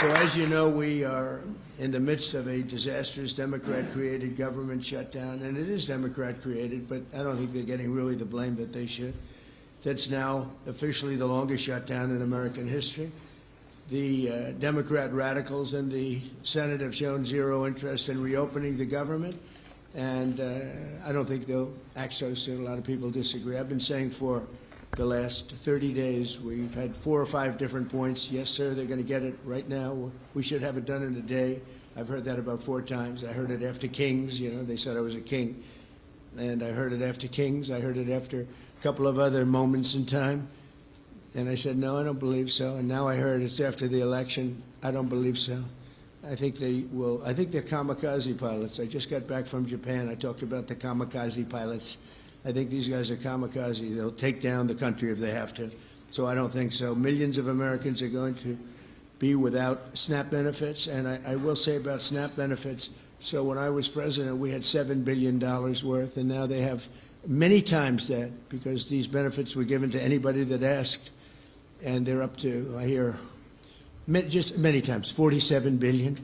So as you know, we are in the midst of a disastrous Democrat-created government shutdown, and it is Democrat-created, but I don't think they're getting really the blame that they should. That's now officially the longest shutdown in American history. The Democrat radicals in the Senate have shown zero interest in reopening the government, and I don't think they'll act so soon. A lot of people disagree. I've been saying for the last 30 days, we've had 4 or 5 different points. Yes, sir, they're going to get it right now. We should have it done in a day. I've heard that about 4 times. I heard it after Kings. You know, they said I was a king. And I heard it after Kings. I heard it after a couple of other moments in time. And I said, no, I don't believe so. And now I heard it's after the election. I don't believe so. I think they will. I think they're kamikaze pilots. I just got back from Japan. I talked about the kamikaze pilots. I think these guys are kamikaze. They'll take down the country if they have to. So I don't think so. Millions of Americans are going to be without SNAP benefits. And I will say about SNAP benefits, so when I was president, we had $7 billion worth, and now they have many times that, because these benefits were given to anybody that asked, and they're up to, I hear, just many times, $47 billion.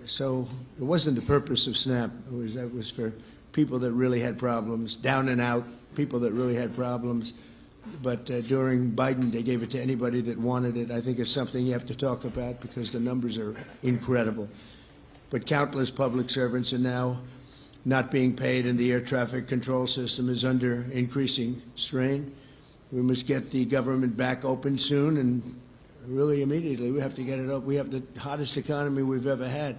So it wasn't the purpose of SNAP. That was for people that really had problems, down and out, people that really had problems. But during Biden, they gave it to anybody that wanted it. I think it's something you have to talk about because the numbers are incredible. But countless public servants are now not being paid, and the air traffic control system is under increasing strain. We must get the government back open soon, and really immediately. We have to get it up. We have the hottest economy we've ever had,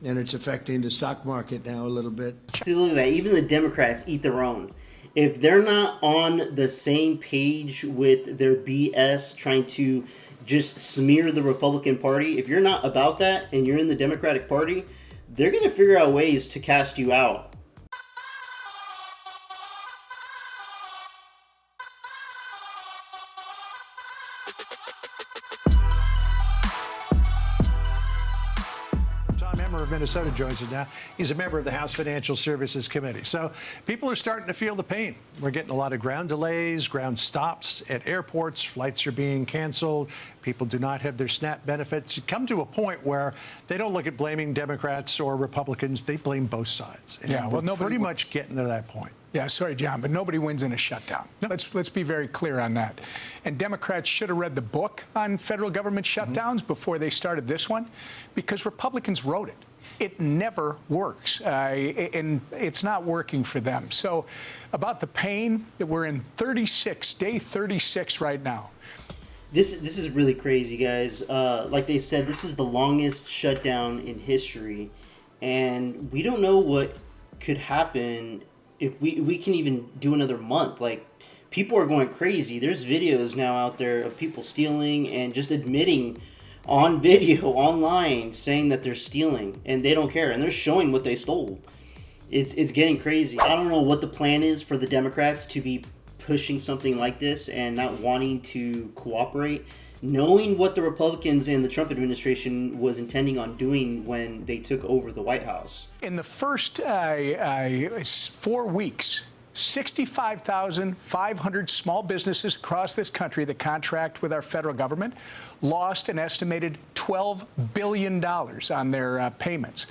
and it's affecting the stock market now a little bit. See, look at that. Even the Democrats eat their own. If they're not on the same page with their BS trying to just smear the Republican Party, if you're not about that and you're in the Democratic Party, they're going to figure out ways to cast you out. Of Minnesota joins us now. He's a member of the House Financial Services Committee. So people are starting to feel the pain. We're getting a lot of ground delays, ground stops at airports. Flights are being canceled. People do not have their SNAP benefits. You come to a point where they don't look at blaming Democrats or Republicans. They blame both sides. And yeah, well, we're pretty much getting to that point. Yeah, sorry, John, but nobody wins in a shutdown. No. Let's be very clear on that. And Democrats should have read the book on federal government shutdowns before they started this one, because Republicans wrote it. It never works, and it's not working for them. So about the pain, that we're in day 36 right now. This is really crazy, guys. Like they said, this is the longest shutdown in history, and we don't know what could happen if we can even do another month. Like, people are going crazy. There's videos now out there of people stealing and just admitting on video, online, saying that they're stealing, and they don't care, and they're showing what they stole. It's getting crazy. I don't know what the plan is for the Democrats to be pushing something like this and not wanting to cooperate, knowing what the Republicans and the Trump administration was intending on doing when they took over the White House. In the first 4 weeks, 65,500 small businesses across this country that contract with our federal government lost an estimated $12 billion on their payments.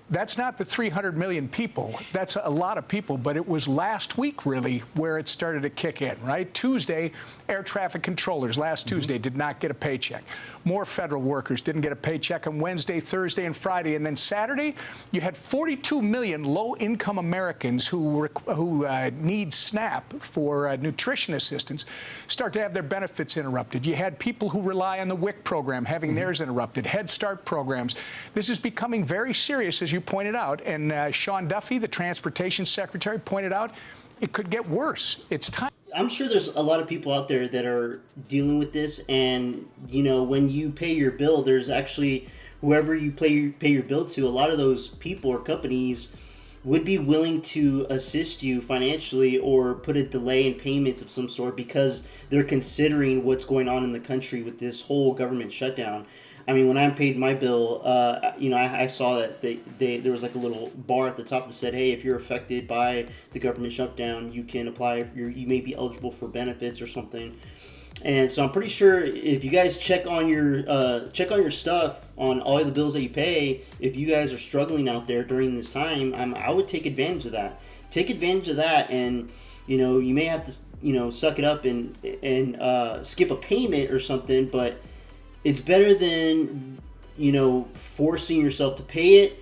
That's not the 300 million people. That's a lot of people, but it was last week, really, where it started to kick in, right? Tuesday, air traffic controllers last Tuesday did not get a paycheck. More federal workers didn't get a paycheck on Wednesday, Thursday, and Friday. And then Saturday, you had 42 million low-income Americans who need SNAP for nutrition assistance start to have their benefits interrupted. You had people who rely on the WIC program having theirs interrupted, Head Start programs. This is becoming very serious, as you pointed out. And Sean Duffy, the transportation secretary, pointed out it could get worse. It's time. I'm sure there's a lot of people out there that are dealing with this, and when you pay your bill, there's actually whoever you pay your bill to, a lot of those people or companies would be willing to assist you financially or put a delay in payments of some sort because they're considering what's going on in the country with this whole government shutdown. I mean, when I paid my bill, I saw that there was like a little bar at the top that said, hey, if you're affected by the government shutdown, you can apply, you may be eligible for benefits or something. And so I'm pretty sure if you guys check on your stuff on all the bills that you pay, if you guys are struggling out there during this time, I would take advantage of that. Take advantage of that, and you may have to suck it up and skip a payment or something, but it's better than forcing yourself to pay it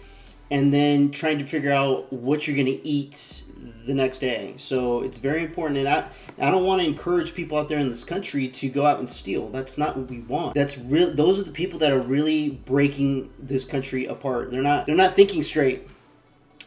and then trying to figure out what you're going to eat the next day. So it's very important, and I don't want to encourage people out there in this country to go out and steal. That's not what we want. Those are the people that are really breaking this country apart. They're not thinking straight.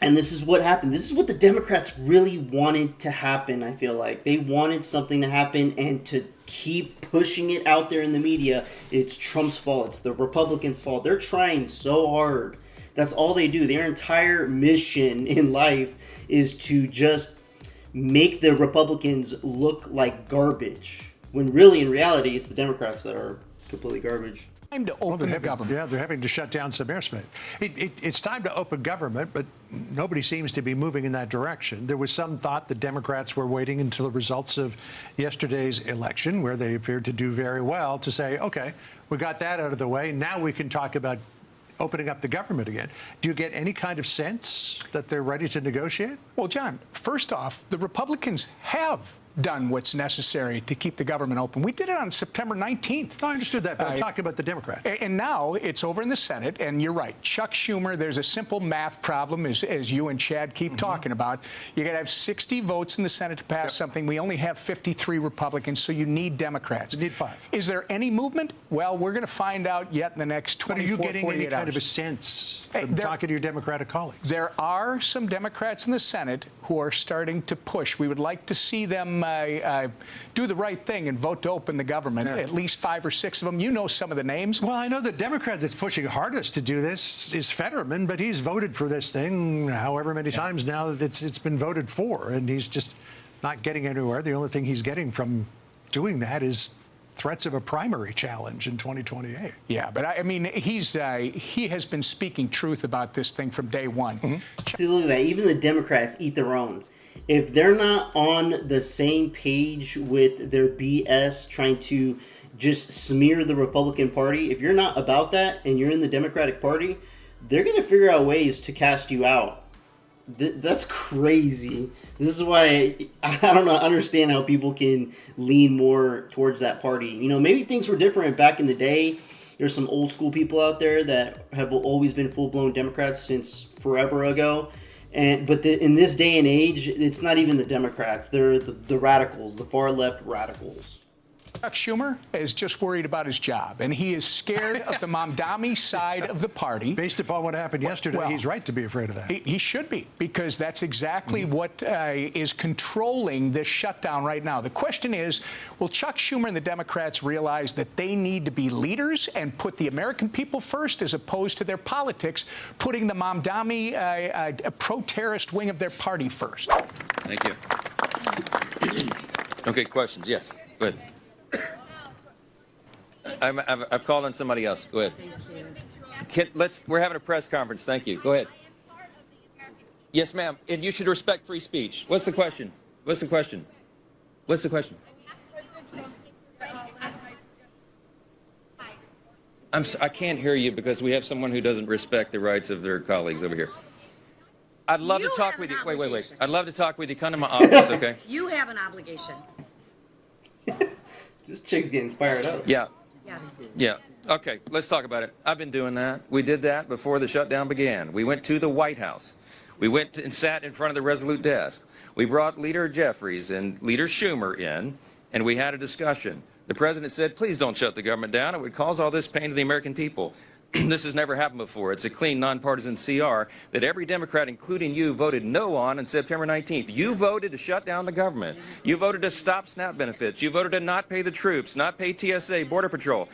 And this is what happened. This is what the Democrats really wanted to happen, I feel like. They wanted something to happen, and to keep pushing it out there in the media, it's Trump's fault. It's the Republicans' fault. They're trying so hard. That's all they do. Their entire mission in life is to just make the Republicans look like garbage, when really, in reality, it's the Democrats that are completely garbage. Time to open the government. Yeah, they're having to shut down some airspace. It's time to open government, but nobody seems to be moving in that direction. There was some thought the Democrats were waiting until the results of yesterday's election, where they appeared to do very well, to say, okay, we got that out of the way. Now we can talk about opening up the government again. Do you get any kind of sense that they're ready to negotiate? Well, John, first off, the Republicans have done what's necessary to keep the government open. We did it on September 19th. I understood that, but I'm talking about the Democrats. And now it's over in the Senate, and you're right. Chuck Schumer, there's a simple math problem, as you and Chad keep talking about. You got to have 60 votes in the Senate to pass something. We only have 53 Republicans, so you need Democrats. You need 5. Is there any movement? Well, we're going to find out yet in the next 24, 48 hours. But are you getting any kind of a sense from talking to your Democratic colleagues? There are some Democrats in the Senate who are starting to push. We would like to see them do the right thing and vote to open the government. Yeah. At least 5 or 6 of them. You know some of the names. Well, I know the Democrat that's pushing hardest to do this is Fetterman, but he's voted for this thing however many times now that it's been voted for, and he's just not getting anywhere. The only thing he's getting from doing that is threats of a primary challenge in 2028. Yeah, but I mean, he has been speaking truth about this thing from day one. See, look at that. Even the Democrats eat their own. If they're not on the same page with their BS trying to just smear the Republican Party, if you're not about that and you're in the Democratic Party, they're going to figure out ways to cast you out. That's crazy. This is why I don't understand how people can lean more towards that party. Maybe things were different back in the day. There's some old school people out there that have always been full-blown Democrats since forever ago. But in this day and age, it's not even the Democrats. They're the radicals, the far left radicals. Chuck Schumer is just worried about his job, and he is scared of the Mamdani side of the party. Based upon what happened yesterday, he's right to be afraid of that. He should be, because that's exactly what is controlling this shutdown right now. The question is, will Chuck Schumer and the Democrats realize that they need to be leaders and put the American people first, as opposed to their politics, putting the Mamdani pro-terrorist wing of their party first? Thank you. Okay, questions? Yes, go ahead. I've called on somebody else. Go ahead. Thank you. We're having a press conference. Thank you. Go ahead. Yes, ma'am. And you should respect free speech. What's the question? What's the question? What's the question? I can't hear you because we have someone who doesn't respect the rights of their colleagues over here. I'd love to talk with you. Wait. I'd love to talk with you. Come to my office, okay? You have an obligation. This chick's getting fired up. Yeah. Yes. Yeah. Okay, let's talk about it. I've been doing that. We did that before the shutdown began. We went to the White House. We went and sat in front of the Resolute desk. We brought Leader Jeffries and Leader Schumer in, and we had a discussion. The president said, please don't shut the government down. It would cause all this pain to the American people. This has never happened before. It's a clean, nonpartisan CR that every Democrat, including you, voted no on September 19th. You voted to shut down the government. You voted to stop SNAP benefits. You voted to not pay the troops, not pay TSA, Border Patrol.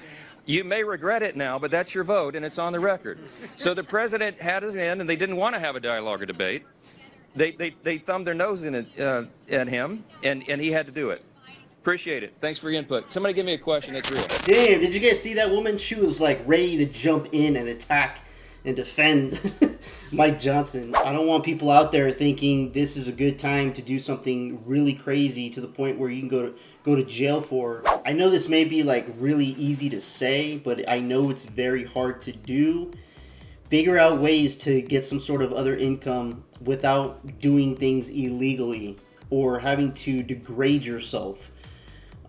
You may regret it now, but that's your vote, and it's on the record. So the president had us in, and they didn't want to have a dialogue or debate. They thumbed their nose in it, at him, and he had to do it. Appreciate it. Thanks for your input. Somebody give me a question that's real. Damn, did you guys see that woman? She was like ready to jump in and attack and defend Mike Johnson. I don't want people out there thinking this is a good time to do something really crazy to the point where you can go to jail for. I know this may be like really easy to say, but I know it's very hard to do. Figure out ways to get some sort of other income without doing things illegally or having to degrade yourself.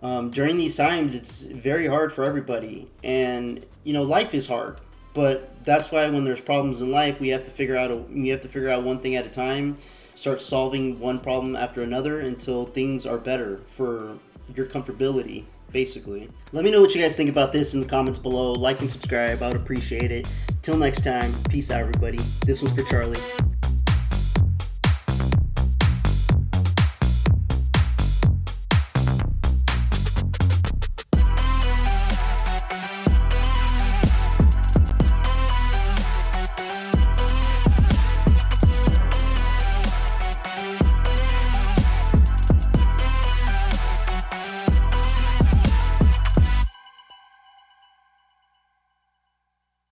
During these times, it's very hard for everybody, and life is hard. But that's why when there's problems in life, we have to figure out one thing at a time. Start solving one problem after another until things are better for your comfortability, basically. Let me know what you guys think about this in the comments below. Like and subscribe. I would appreciate it. Till next time, peace out, everybody. This was for Charlie.